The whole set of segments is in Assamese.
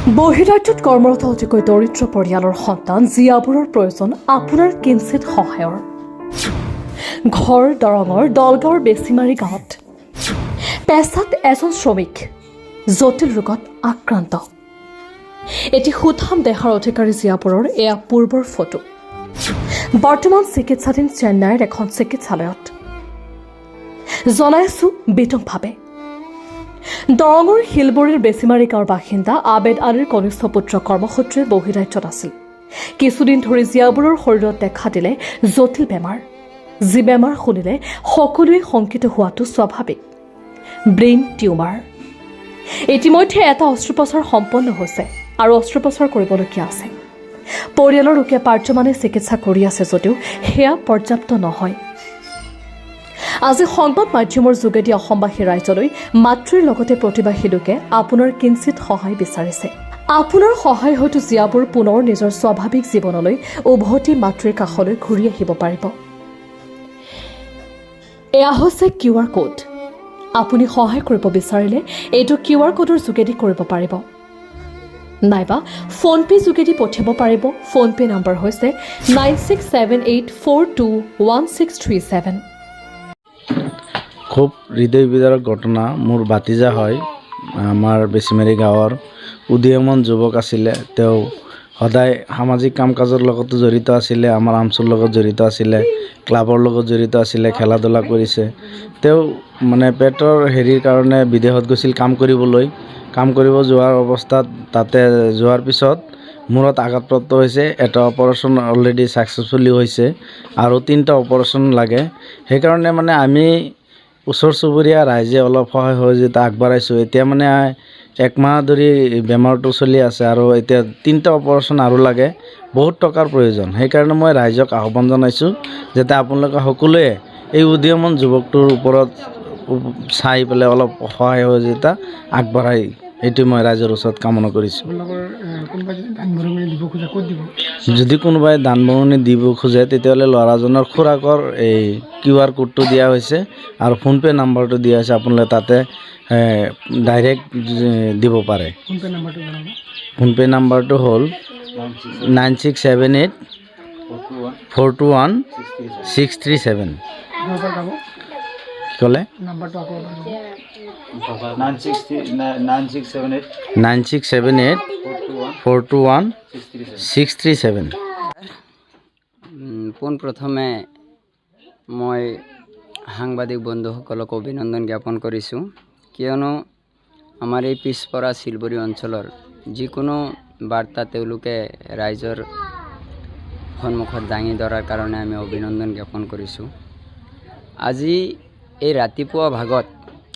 বহিৰাজ্যত কৰ্মৰত অতিকৈ দৰিদ্ৰ পৰিয়ালৰ সন্তান জিয়াবোৰৰ প্ৰয়োজন আপোনাৰ কিঞ্চিত সহায়ৰ। ঘৰ দৰঙৰ দলগাঁৱৰ বেছিমাৰী গাঁৱত পেছাত এজন শ্ৰমিক জটিল ৰোগত আক্ৰান্ত। এটি সুঠাম দেহাৰ অধিকাৰী জিয়াবোৰৰ এয়া পূৰ্বৰ ফটো। বৰ্তমান চিকিৎসাধীন চেন্নাইৰ এখন চিকিৎসালয়ত। জনাইছো বিতংভাৱে দৰঙৰ শিলবৰীৰ বেছিমাৰী গাঁৱৰ বাসিন্দা আবেদ আলীৰ কনিষ্ঠ পুত্ৰ কৰ্মসূত্ৰে বহিৰাজ্যত আছিল। কিছুদিন ধৰি জিয়াবোৰৰ শৰীৰত দেখা দিলে জটিল বেমাৰ। যি বেমাৰ শুনিলে সকলোৱে শংকিত হোৱাটো স্বাভাৱিক, ব্ৰেইন টিউমাৰ। ইতিমধ্যে এটা অস্ত্ৰোপচাৰ সম্পন্ন হৈছে আৰু অস্ত্ৰোপচাৰ কৰিবলগীয়া আছে। পৰিয়ালৰ লোকে পাৰ্যমানে চিকিৎসা কৰি আছে যদিও সেয়া পৰ্যাপ্ত নহয়। আজি সংবাদ মাধ্যমৰ যোগেদি অসমবাসী ৰাইজলৈ মাতৃৰ লগতে প্ৰতিবাসী লোকে আপোনাৰ কিঞ্চিত সহায় বিচাৰিছে। আপোনাৰ সহায় হয়তো জিয়াবোৰ পুনৰ নিজৰ স্বাভাৱিক জীৱনলৈ উভতি মাতৃৰ কাষলৈ ঘূৰি আহিব পাৰিব। এয়া হৈছে QR কোড। আপুনি সহায় কৰিব বিচাৰিলে এইটো QR কোডৰ যোগেদি কৰিব পাৰিব, নাইবা ফোনপে যোগেদি পঠিয়াব পাৰিব। ফোনপে নম্বৰ হৈছে 9678421637। খুব হৃদয় বিদাৰক ঘটনা। মোৰ ভাতিজা হয়, আমাৰ বেছিমাৰী গাঁৱৰ উদীয়মান যুৱক আছিলে। তেওঁ সদায় সামাজিক কাম কাজৰ লগতো জড়িত আছিলে, আমাৰ আমচুৰ লগত জড়িত আছিলে, ক্লাবৰ লগত জড়িত আছিলে, খেলা ধূলা কৰিছে। তেওঁ মানে পেটৰ হেৰিৰ কাৰণে বিদেশত গৈছিল কাম কৰিবলৈ। কাম কৰিব যোৱাৰ অৱস্থাত তাতে যোৱাৰ পিছত মূৰত আঘাতপ্ৰাপ্ত হৈছে। এটা অপাৰেশ্যন অলৰেডি ছাকচেছফুলি হৈছে আৰু 3টা অপাৰেশ্যন লাগে। সেইকাৰণে মানে আমি ওচৰ চুবুৰীয়া ৰাইজে অলপ সহায় সহযোগিতা আগবঢ়াইছোঁ। এতিয়া মানে 1 মাহ ধৰি বেমাৰটো চলি আছে আৰু এতিয়া 3টা অপাৰেশ্যন আৰু লাগে, বহুত টকাৰ প্ৰয়োজন। সেইকাৰণে মই ৰাইজক আহ্বান জনাইছোঁ যাতে আপোনালোকে সকলোৱে এই উদীয়মান যুৱকটোৰ ওপৰত চাই পেলাই অলপ সহায় সহযোগিতা আগবঢ়াই, এইটো মই ৰাইজৰ ওচৰত কামনা কৰিছোঁ। যদি কোনোবাই দান বৰঙণি দিব খোজে তেতিয়াহ'লে ল'ৰাজনৰ খুৰাকৰ এই QR কোডটো দিয়া হৈছে আৰু ফোনপে নাম্বাৰটো দিয়া হৈছে। আপোনালোকে তাতে ডাইৰেক্ট দিব পাৰে। ফোনপে নাম্বাৰটো হ'ল 9678421637। কি ক'লে? 9678421637। পোনপ্ৰথমে মই সাংবাদিক বন্ধুসকলক অভিনন্দন জ্ঞাপন কৰিছোঁ, কিয়নো আমাৰ এই পিছপৰা শিলবৰী অঞ্চলৰ যিকোনো বাৰ্তা তেওঁলোকে ৰাইজৰ সন্মুখত দাঙি ধৰাৰ কাৰণে আমি অভিনন্দন জ্ঞাপন কৰিছোঁ। আজি এই ৰাতিপুৱা ভাগত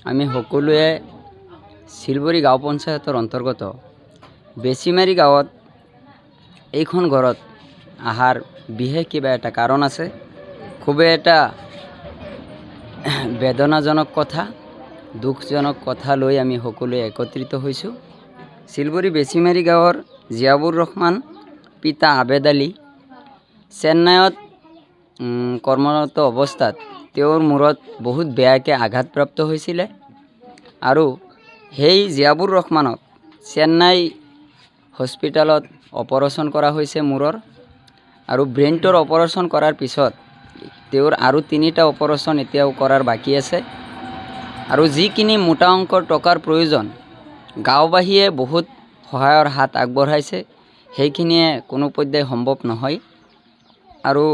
আমি সকলোৱে শিলবৰী গাঁও পঞ্চায়তৰ অন্তৰ্গত বেছিমাৰী গাঁৱত এইখন ঘৰত আহাৰ বিশেষ কিবা এটা কাৰণ আছে। খুবেই এটা বেদনাজনক কথা, দুখজনক কথা লৈ আমি সকলোৱে একত্ৰিত হৈছোঁ। শিলবৰী বেছিমাৰী গাঁৱৰ জিয়াবুৰ ৰহমান পিতা আবেদ আলী চেন্নাইত কৰ্মৰত অৱস্থাত তেওঁৰ মূৰত বহুত বেয়াকৈ আঘাতপ্ৰাপ্ত হৈছিলে আৰু সেই জিয়াবুৰ ৰহমানক চেন্নাই হস্পিটেলত অপাৰেশ্যন কৰা হৈছে মূৰৰ, আৰু ব্ৰেইনটোৰ অপাৰেশ্যন কৰাৰ পিছত তেওঁৰ আৰু 3টা অপাৰেশ্যন এতিয়াও কৰাৰ বাকী আছে। আৰু যিখিনি মোটা অংকৰ টকাৰ প্ৰয়োজন গাঁওবাসীয়ে বহুত সহায়ৰ হাত আগবঢ়াইছে, সেইখিনিয়ে কোনো পৰ্যায় সম্ভৱ নহয়। আৰু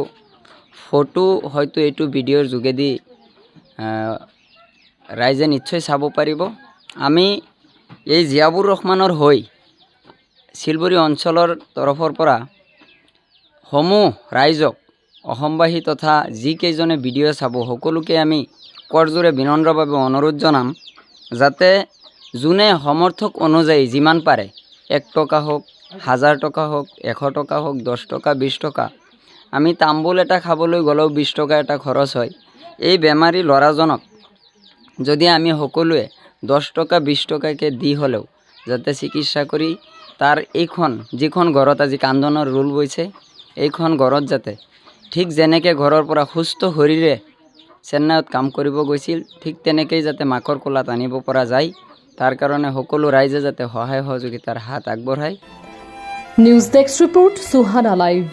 ফটো হয়তো এইটো ভিডিঅ'ৰ যোগেদি ৰাইজে নিশ্চয় চাব পাৰিব। আমি এই জিয়াবুৰ ৰহমানৰ হৈ শিলবৰী অঞ্চলৰ তৰফৰ পৰা সমূহ ৰাইজক, অসমবাসী তথা যিকেইজনে ভিডিঅ' চাব সকলোকে আমি কৰজোৰে বিনম্ৰভাৱে অনুৰোধ জনাম যাতে যোনে সমৰ্থক অনুযায়ী যিমান পাৰে, 1 টকা হওক, 1000 টকা হওক, 100 টকা হওক, 10 টকা, 20 টকা, আমি তাম্বুল এটা খাবলৈ গ'লেও 20 টকা এটা খৰচ হয়। এই বেমাৰী ল'ৰাজনক যদি আমি সকলোৱে 10 টকা 20 টকাকৈ দি হ'লেও যাতে চিকিৎসা কৰি তাৰ এইখন যিখন ঘৰত আজি কান্দনৰ ৰোল বৈছে, এইখন ঘৰত যাতে ঠিক যেনেকৈ ঘৰৰ পৰা সুস্থ শৰীৰে চেন্নাইত কাম কৰিব গৈছিল, ঠিক তেনেকৈয়ে যাতে মাকৰ কোলাত আনিব পৰা যায়, তাৰ কাৰণে সকলো ৰাইজে যাতে সহায় সহযোগিতাৰ হাত আগবঢ়ায়। News desk report, Suhana live.